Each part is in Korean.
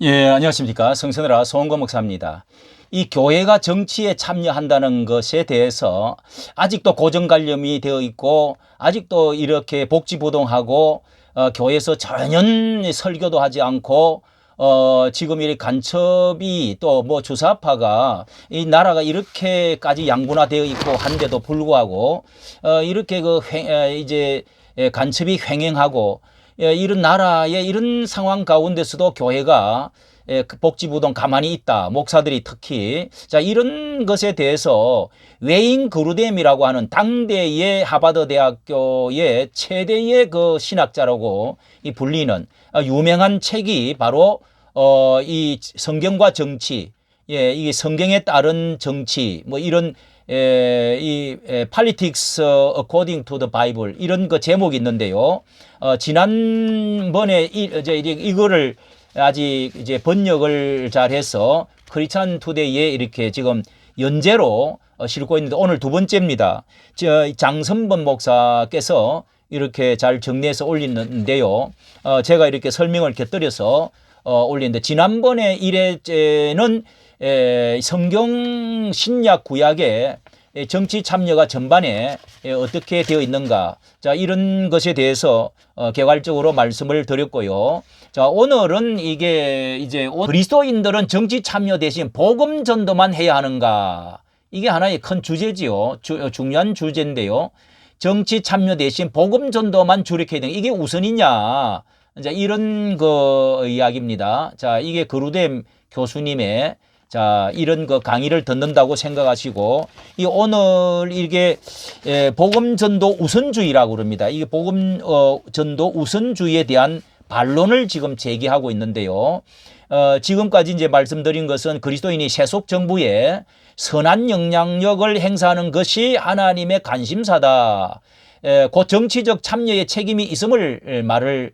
예, 안녕하십니까. 성선으라 소원권 목사입니다. 이 교회가 정치에 참여한다는 것에 대해서 아직도 고정관념이 되어 있고 아직도 이렇게 복지부동하고 교회에서 전혀 설교도 하지 않고 지금 이 간첩이 또 뭐 주사파가 이 나라가 이렇게까지 양분화되어 있고 한데도 불구하고 이렇게 이제 간첩이 횡행하고 이런 나라의 이런 상황 가운데서도 교회가 복지부동 가만히 있다. 목사들이 특히. 자, 이런 것에 대해서 웨인 그루뎀이라고 하는 당대의 하버드 대학교의 최대의 그 신학자라고 불리는 유명한 책이 바로 이 성경과 정치, 이 성경에 따른 정치, 뭐 이런 Politics According to the Bible 이런 그 제목이 있는데요. 지난번에 이거를 아직 이제 번역을 잘 해서 크리스찬 투데이에 이렇게 지금 연재로 싣고 있는데 오늘 두 번째입니다. 장선범 목사께서 이렇게 잘 정리해서 올리는데요. 제가 이렇게 설명을 곁들여서 올리는데 지난번에 1회째는 성경 신약 구약의 정치 참여가 전반에 어떻게 되어 있는가. 자, 이런 것에 대해서 개괄적으로 말씀을 드렸고요. 자, 오늘은 이게 이제 그리스도인들은 정치 참여 대신 복음 전도만 해야 하는가. 이게 하나의 큰 주제지요. 중요한 주제인데요. 정치 참여 대신 복음 전도만 주력해야 되는 이게 우선이냐. 이제 이런 그 이야기입니다. 자, 이게 그루뎀 교수님의 자, 이런 그 강의를 듣는다고 생각하시고, 오늘 이게, 복음 전도 우선주의라고 그럽니다. 이게 복음, 전도 우선주의에 대한 반론을 지금 제기하고 있는데요. 지금까지 이제 말씀드린 것은 그리스도인이 세속 정부에 선한 영향력을 행사하는 것이 하나님의 관심사다. 그 정치적 참여의 책임이 있음을 말을,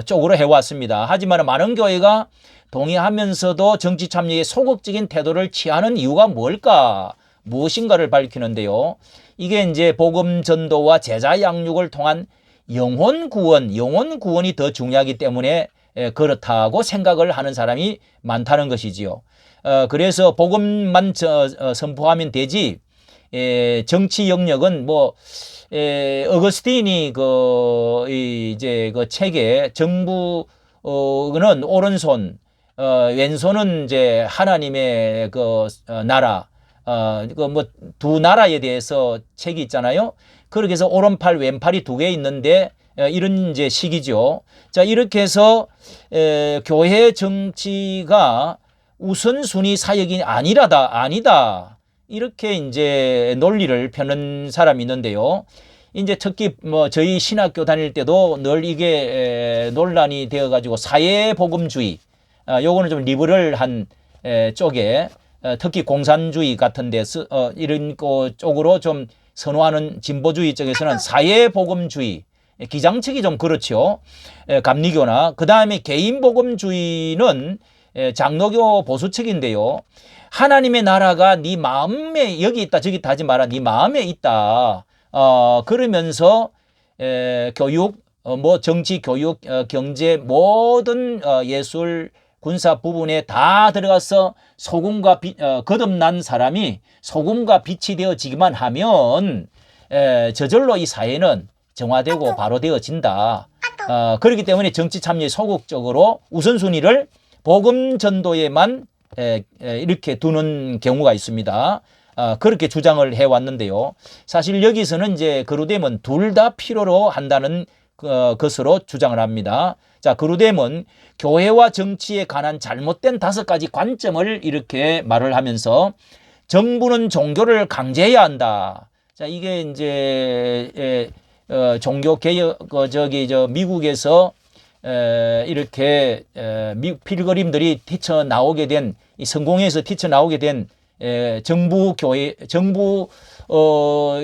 쪽으로 해왔습니다. 하지만 많은 교회가 동의하면서도 정치 참여에 소극적인 태도를 취하는 이유가 뭘까? 무엇인가를 밝히는데요. 이게 이제 복음 전도와 제자 양육을 통한 영혼 구원이 더 중요하기 때문에 그렇다고 생각을 하는 사람이 많다는 것이지요. 그래서 복음만 선포하면 되지, 정치 영역은 뭐, 어거스틴이 이제 그 책에 정부는 오른손, 왼손은 이제 하나님의 나라, 뭐 두 나라에 대해서 책이 있잖아요. 그렇게 해서 오른팔, 왼팔이 두 개 있는데, 이런 이제 식이죠. 자, 이렇게 해서, 교회 정치가 우선순위 사역이 아니다. 이렇게 이제 논리를 펴는 사람이 있는데요. 이제 특히 뭐 저희 신학교 다닐 때도 늘 이게 논란이 되어가지고 사회복음주의, 요거는 좀 리버럴한 쪽에 특히 공산주의 같은 데서 이런 쪽으로 좀 선호하는 진보주의 쪽에서는 사회복음주의, 기장측이 좀 그렇죠. 감리교나 그 다음에 개인복음주의는 장로교 보수측인데요. 하나님의 나라가 네 마음에 여기 있다 저기 있다 하지 마라. 네 마음에 있다. 그러면서 교육, 뭐 정치, 교육, 경제 모든 예술, 군사 부분에 다 들어가서 소금과 거듭난 사람이 소금과 빛이 되어지기만 하면 저절로 이 사회는 정화되고 바로 되어진다. 그렇기 때문에 정치 참여에 소극적으로 우선순위를 복음 전도에만 이렇게 두는 경우가 있습니다. 그렇게 주장을 해왔는데요. 사실 여기서는 이제 그루뎀은 둘 다 필요로 한다는 것으로 주장을 합니다. 자, 그루뎀은 교회와 정치에 관한 잘못된 5가지 관점을 이렇게 말을 하면서 정부는 종교를 강제해야 한다. 자, 이게 이제 종교 개혁 미국에서 이렇게 필거림들이 뛰쳐나오게 된, 이 성공해서 뛰쳐나오게 된 정부 교회,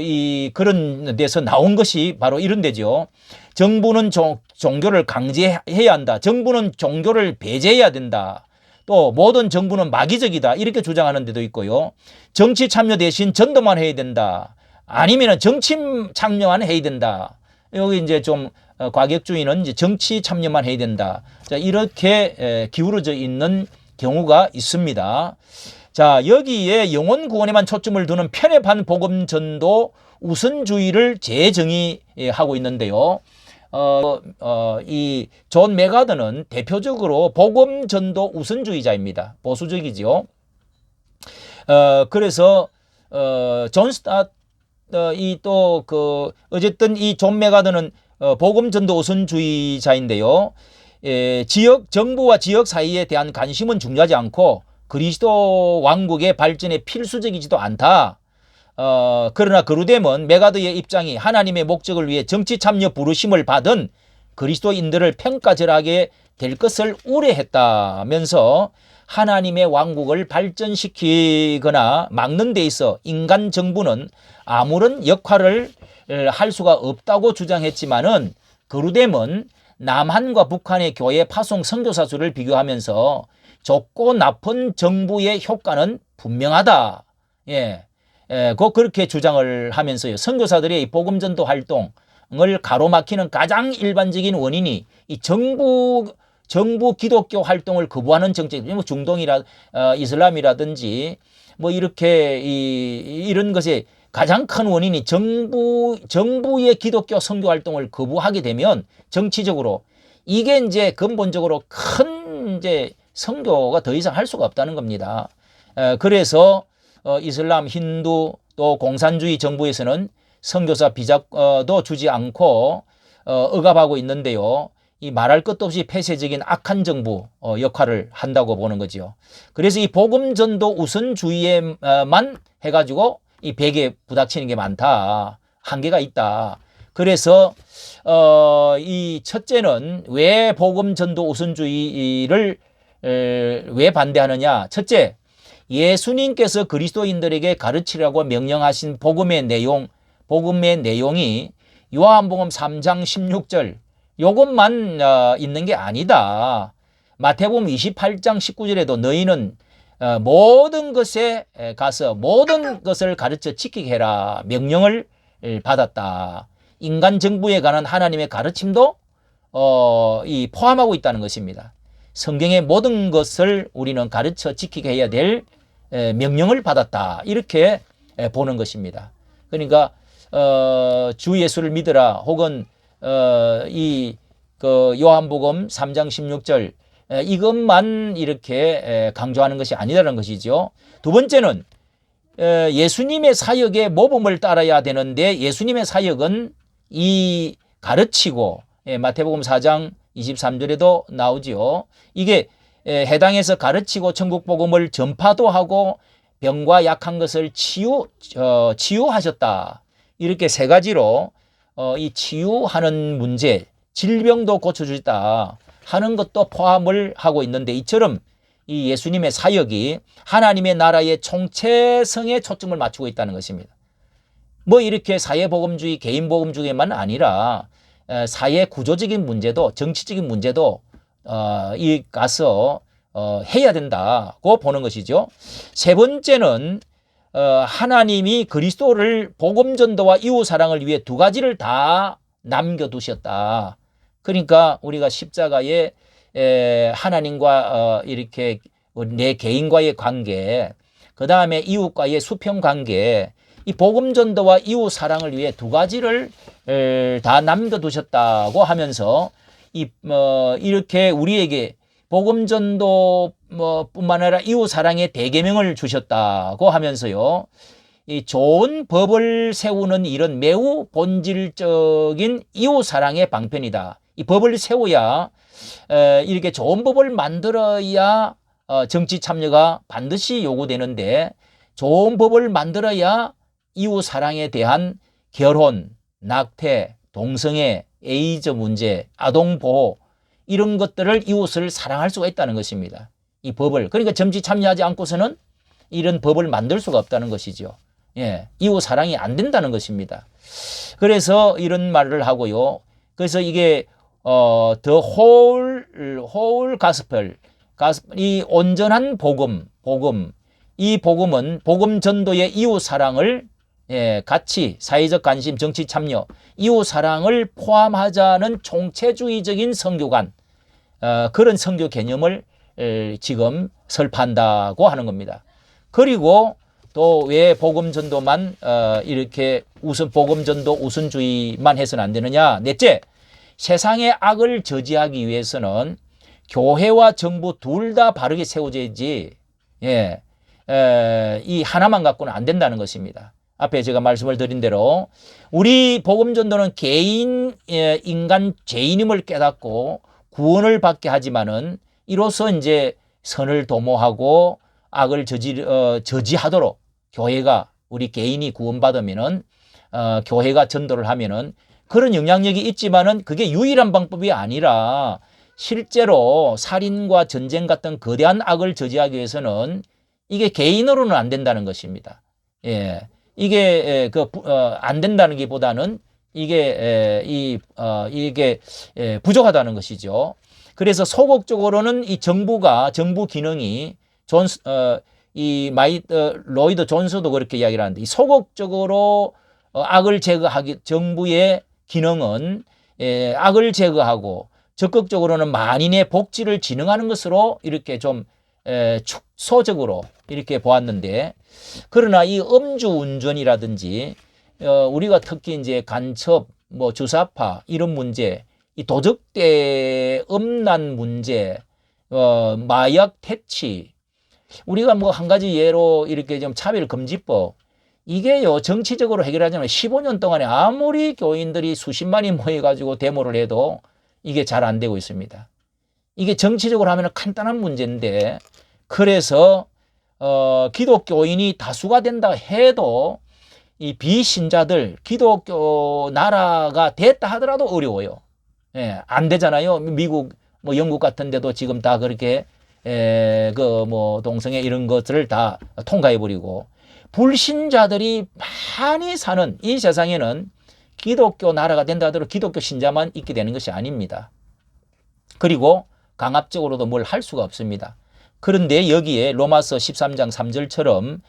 이 그런 데서 나온 것이 바로 이런 데죠. 정부는 종교를 강제해야 한다. 정부는 종교를 배제해야 된다. 또 모든 정부는 마귀적이다. 이렇게 주장하는 데도 있고요. 정치 참여 대신 전도만 해야 된다. 아니면 정치 참여만 해야 된다. 여기 이제 좀 과격주의는 이제 정치 참여만 해야 된다. 자, 이렇게 기울어져 있는 경우가 있습니다. 자, 여기에 영혼 구원에만 초점을 두는 편협한 복음 전도 우선주의를 재정의하고 있는데요. 이 존 메가더는 대표적으로 복음 전도 우선주의자입니다. 보수적이지요. 그래서 존 스타트 어쨌든 이 존 메가더는 복음 전도 우선주의자인데요. 지역 정부와 지역 사회에 대한 관심은 중요하지 않고 그리스도 왕국의 발전에 필수적이지도 않다. 그러나 그루되면 메가더의 입장이 하나님의 목적을 위해 정치 참여 부르심을 받은 그리스도인들을 평가절하게 될 것을 우려했다면서 하나님의 왕국을 발전시키거나 막는 데 있어 인간 정부는 아무런 역할을 할 수가 없다고 주장했지만은 그루되면 남한과 북한의 교회 파송 선교사 수를 비교하면서 좁고 나쁜 정부의 효과는 분명하다. 그렇게 주장을 하면서요. 선교사들의 복음 전도 활동을 가로막히는 가장 일반적인 원인이 이 정부 기독교 활동을 거부하는 정책, 중동이라 이슬람이라든지 뭐 이렇게 이런 것에 가장 큰 원인이 정부의 기독교 선교 활동을 거부하게 되면 정치적으로 이게 이제 근본적으로 큰 이제 선교가 더 이상 할 수가 없다는 겁니다. 그래서 이슬람, 힌두 또 공산주의 정부에서는 선교사 비자도 주지 않고 억압하고 있는데요. 이 말할 것도 없이 폐쇄적인 악한 정부 역할을 한다고 보는 거죠. 그래서 이 복음 전도 우선주의에만 해가지고 이 벽에 부닥치는 게 많다. 한계가 있다. 그래서 이 첫째는 왜 복음 전도 우선주의를 왜 반대하느냐. 첫째, 예수님께서 그리스도인들에게 가르치라고 명령하신 복음의 내용이 요한복음 3장 16절 요것만 있는 게 아니다. 마태복음 28장 19절에도 너희는 모든 것에 가서 모든 것을 가르쳐 지키게 해라 명령을 받았다. 인간 정부에 관한 하나님의 가르침도 포함하고 있다는 것입니다. 성경의 모든 것을 우리는 가르쳐 지키게 해야 될 명령을 받았다. 이렇게 보는 것입니다. 그러니까 주 예수를 믿으라 혹은 요한복음 3장 16절 이것만 이렇게 강조하는 것이 아니라는 것이죠. 두 번째는 예수님의 사역의 모범을 따라야 되는데 예수님의 사역은 이 가르치고 마태복음 4장 23절에도 나오지요. 이게 해당해서 가르치고 천국 복음을 전파도 하고 병과 약한 것을 치유하셨다. 이렇게 세 가지로 이 치유하는 문제, 질병도 고쳐주셨다 하는 것도 포함을 하고 있는데 이처럼 이 예수님의 사역이 하나님의 나라의 총체성에 초점을 맞추고 있다는 것입니다. 뭐 이렇게 사회복음주의, 개인복음주의만 아니라 사회 구조적인 문제도 정치적인 문제도 이 가서 해야 된다고 보는 것이죠. 세 번째는 하나님이 그리스도를 복음 전도와 이웃 사랑을 위해 두 가지를 다 남겨두셨다. 그러니까 우리가 십자가에 하나님과 이렇게 내 개인과의 관계, 그 다음에 이웃과의 수평 관계, 이 복음 전도와 이웃 사랑을 위해 두 가지를 다 남겨두셨다고 하면서 이렇게 우리에게 복음 전도 뿐만 아니라 이웃 사랑의 대계명을 주셨다고 하면서요. 이 좋은 법을 세우는 일은 매우 본질적인 이웃 사랑의 방편이다. 이 법을 세워야 이렇게 좋은 법을 만들어야 정치 참여가 반드시 요구되는데 좋은 법을 만들어야 이웃 사랑에 대한 결혼, 낙태, 동성애, 에이즈 문제, 아동 보호 이런 것들을 이웃을 사랑할 수가 있다는 것입니다. 이 법을 그러니까 정치 참여하지 않고서는 이런 법을 만들 수가 없다는 것이죠. 이웃 사랑이 안 된다는 것입니다. 그래서 이런 말을 하고요. 그래서 이게 the whole gospel, 이 온전한 복음, 이 복음은 복음 전도의 이웃 사랑을 가치, 사회적 관심, 정치 참여, 이웃 사랑을 포함하자는 총체주의적인 선교관, 그런 선교 개념을 지금 설파한다고 하는 겁니다. 그리고 또 왜 복음 전도만 이렇게 복음 전도 우선주의만 해서는 안 되느냐? 넷째, 세상의 악을 저지하기 위해서는 교회와 정부 둘 다 바르게 세워져야지, 이 하나만 갖고는 안 된다는 것입니다. 앞에 제가 말씀을 드린 대로 우리 복음 전도는 개인 인간 죄인임을 깨닫고 구원을 받게 하지만은 이로써 이제 선을 도모하고 악을 저지하도록 교회가 우리 개인이 구원받으면은 교회가 전도를 하면은 그런 영향력이 있지만은 그게 유일한 방법이 아니라 실제로 살인과 전쟁 같은 거대한 악을 저지하기 위해서는 이게 개인으로는 안 된다는 것입니다. 이게 안 된다는 게보다는 이게 부족하다는 것이죠. 그래서 소극적으로는 이 정부 기능이 로이드 존스도 그렇게 이야기를 하는데, 이 소극적으로 악을 제거하기, 정부의 기능은 악을 제거하고 적극적으로는 만인의 복지를 진흥하는 것으로 이렇게 좀 축소적으로 이렇게 보았는데, 그러나 이 음주운전이라든지 우리가 특히 이제 간첩, 주사파 이런 문제, 이 도적대 음란 문제, 마약 퇴치, 우리가 한 가지 예로 이렇게 좀 차별금지법, 이게요 정치적으로 해결하자면 15년 동안에 아무리 교인들이 수십만이 모여가지고 데모를 해도 이게 잘 안 되고 있습니다. 이게 정치적으로 하면 간단한 문제인데, 그래서 기독교인이 다수가 된다 해도 이 비신자들, 기독교 나라가 됐다 하더라도 어려워요. 안 되잖아요. 미국, 영국 같은 데도 지금 다 그렇게 동성애 이런 것들을 다 통과해버리고, 불신자들이 많이 사는 이 세상에는 기독교 나라가 된다 하더라도 기독교 신자만 있게 되는 것이 아닙니다. 그리고 강압적으로도 뭘 할 수가 없습니다. 그런데 여기에 로마서 13장 3절처럼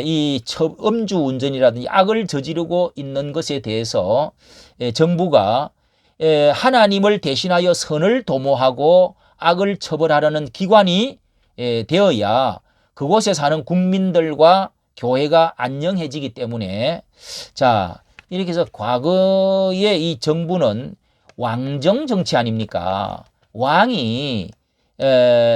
이 음주운전이라든지 악을 저지르고 있는 것에 대해서 정부가 하나님을 대신하여 선을 도모하고 악을 처벌하려는 기관이 되어야 그곳에 사는 국민들과 교회가 안녕해지기 때문에, 자, 이렇게 해서 과거에 이 정부는 왕정 정치 아닙니까? 왕이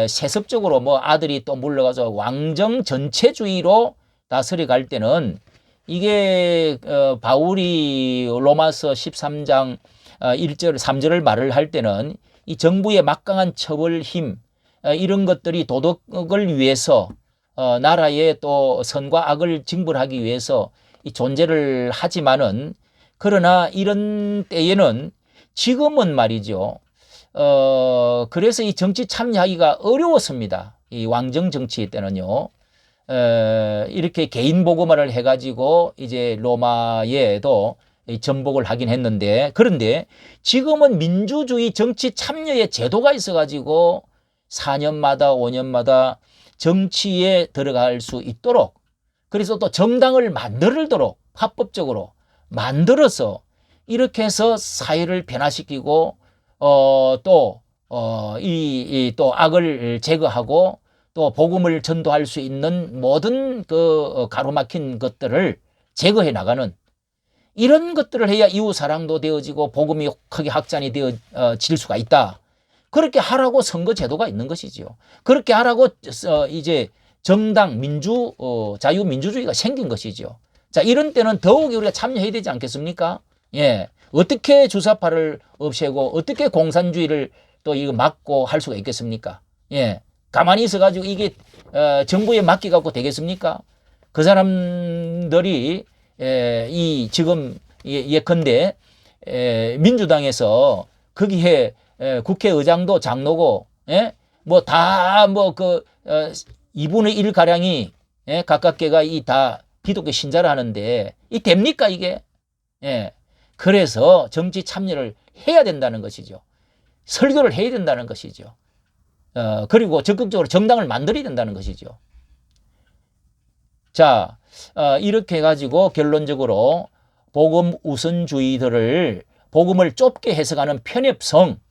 세습적으로 아들이 또 물러가서 왕정 전체주의로 다스려 갈 때는, 이게 바울이 로마서 13장 1절 3절을 말을 할 때는 이 정부의 막강한 처벌 힘, 이런 것들이 도덕을 위해서 나라의 또 선과 악을 징벌하기 위해서 이 존재를 하지만은, 그러나 이런 때에는 지금은 말이죠. 그래서 이 정치 참여하기가 어려웠습니다. 이 왕정 정치 때는요. 이렇게 개인 복음화를 해가지고 이제 로마에도 전복을 하긴 했는데, 그런데 지금은 민주주의 정치 참여의 제도가 있어가지고 4년마다 5년마다 정치에 들어갈 수 있도록, 그래서 또 정당을 만들도록 합법적으로 만들어서 이렇게 해서 사회를 변화시키고 또 악을 제거하고 또 복음을 전도할 수 있는 모든 가로막힌 것들을 제거해 나가는, 이런 것들을 해야 이웃 사랑도 되어지고 복음이 크게 확산이 되어질 수가 있다. 그렇게 하라고 선거 제도가 있는 것이지요. 그렇게 하라고 이제 정당 자유민주주의가 생긴 것이죠. 자, 이런 때는 더욱 우리가 참여해야 되지 않겠습니까? 어떻게 주사파를 없애고 어떻게 공산주의를 또 이거 막고 할 수가 있겠습니까? 가만히 있어가지고 이게 정부에 맡겨갖고 되겠습니까? 그 사람들이 지금 예컨대 민주당에서 거기에 국회의장도 장로고, 다 2분의 1 가량이 가깝게가 다 기독교 신자를 하는데 이 됩니까 이게? 그래서 정치 참여를 해야 된다는 것이죠. 설교를 해야 된다는 것이죠. 그리고 적극적으로 정당을 만들어야 된다는 것이죠. 자, 이렇게 해가지고 결론적으로 복음 우선주의들을 복음을 좁게 해석하는 편협성,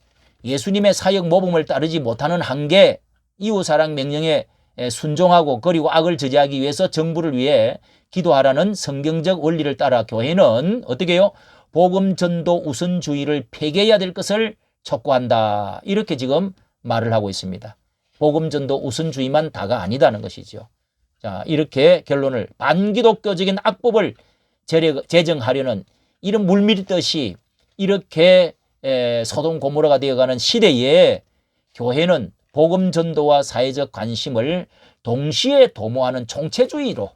예수님의 사역 모범을 따르지 못하는 한계, 이웃사랑 명령에 순종하고 그리고 악을 저지하기 위해서 정부를 위해 기도하라는 성경적 원리를 따라 교회는 어떻게 해요? 복음 전도 우선주의를 폐기해야 될 것을 촉구한다. 이렇게 지금 말을 하고 있습니다. 복음 전도 우선주의만 다가 아니다는 것이죠. 자, 이렇게 결론을 반기독교적인 악법을 제정하려는 이런 물밀듯이 이렇게 소돔 고모라가 되어가는 시대에 교회는 복음 전도와 사회적 관심을 동시에 도모하는 총체주의로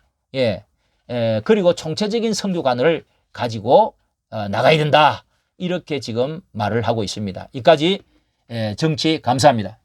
그리고 총체적인 선교관을 가지고 나가야 된다. 이렇게 지금 말을 하고 있습니다. 이까지 정치 감사합니다.